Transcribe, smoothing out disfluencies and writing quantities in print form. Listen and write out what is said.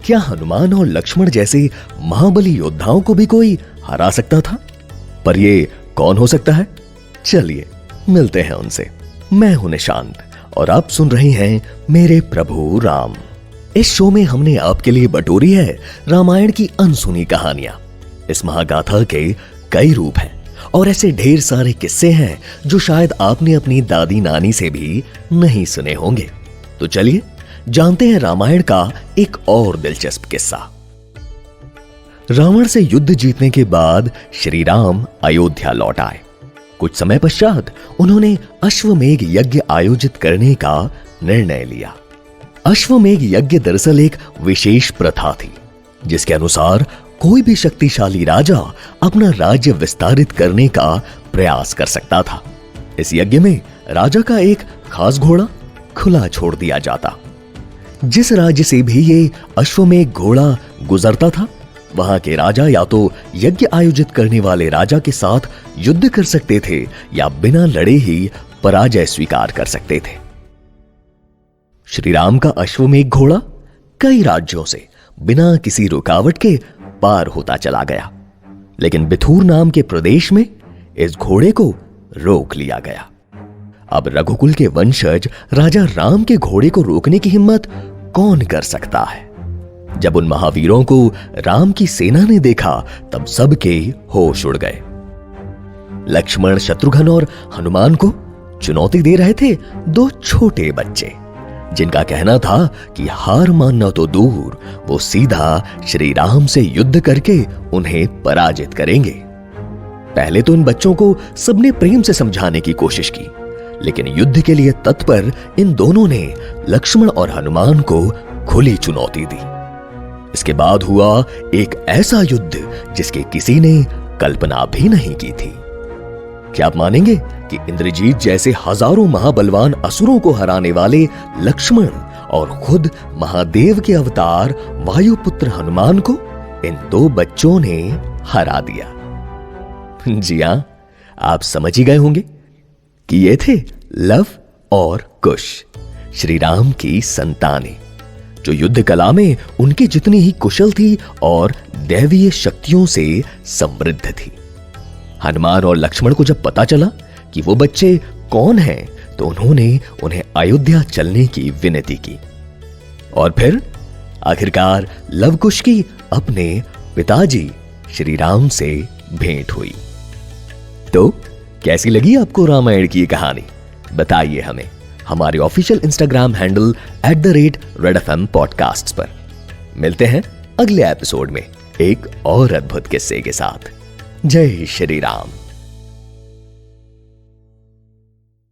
क्या हनुमान और लक्ष्मण जैसे महाबली योद्धाओं को भी कोई हरा सकता था? पर ये कौन हो सकता है? चलिए मिलते हैं उनसे। मैं हूं निशांत और आप सुन रहे हैं मेरे प्रभु राम। इस शो में हमने आपके लिए बटोरी है रामायण की अनसुनी कहानियां। इस महागाथा के कई रूप हैं और ऐसे ढेर सारे किस्से हैं जो शायद आपने अपनी दादी नानी से भी नहीं सुने होंगे। तो चलिए जानते हैं रामायण का एक और दिलचस्प किस्सा। रावण से युद्ध जीतने के बाद श्री राम अयोध्या लौट आए। कुछ समय पश्चात उन्होंने अश्वमेघ यज्ञ आयोजित करने का निर्णय लिया। अश्वमेघ यज्ञ दरअसल एक विशेष प्रथा थी जिसके अनुसार कोई भी शक्तिशाली राजा अपना राज्य विस्तारित करने का प्रयास कर सकता था। इस यज्ञ में राजा का एक खास घोड़ा खुला छोड़ दिया जाता। जिस राज्य से भी ये अश्वमेघ घोड़ा गुजरता था वहां के राजा या तो यज्ञ आयोजित करने वाले राजा के साथ युद्ध कर सकते थे या बिना लड़े ही पराजय स्वीकार कर सकते थे। श्री राम का अश्वमेघ घोड़ा कई राज्यों से बिना किसी रुकावट के पार होता चला गया, लेकिन बिथूर नाम के प्रदेश में इस घोड़े को रोक लिया गया। अब रघुकुल के वंशज राजा राम के घोड़े को रोकने की हिम्मत कौन कर सकता है? जब उन महावीरों को राम की सेना ने देखा तब सबके होश उड़ गए। लक्ष्मण, शत्रुघ्न और हनुमान को चुनौती दे रहे थे दो छोटे बच्चे जिनका कहना था कि हार मानना तो दूर, वो सीधा श्री राम से युद्ध करके उन्हें पराजित करेंगे। पहले तो इन बच्चों को सबने प्रेम से समझाने की कोशिश की, लेकिन युद्ध के लिए तत्पर इन दोनों ने लक्ष्मण और हनुमान को खुली चुनौती दी। इसके बाद हुआ एक ऐसा युद्ध जिसके किसी ने कल्पना भी नहीं की थी। क्या आप मानेंगे कि इंद्रजीत जैसे हजारों महाबलवान असुरों को हराने वाले लक्ष्मण और खुद महादेव के अवतार वायुपुत्र हनुमान को इन दो बच्चों ने हरा दिया? जी हां, आप समझ ही गए होंगे कि ये थे लव और कुश, श्री राम की संतानें, जो युद्ध कला में उनकी जितनी ही कुशल थी और दैवीय शक्तियों से समृद्ध थी। हनुमान और लक्ष्मण को जब पता चला कि वो बच्चे कौन हैं, तो उन्होंने उन्हें अयोध्या चलने की विनती की और फिर आखिरकार लवकुश की अपने पिताजी श्री राम से भेंट हुई। तो कैसी लगी आपको रामायण की कहानी? बताइए हमें हमारे official Instagram handle @redfm podcasts पर। मिलते हैं अगले एपिसोड में एक और अद्भुत किस्से के साथ। जय श्री राम।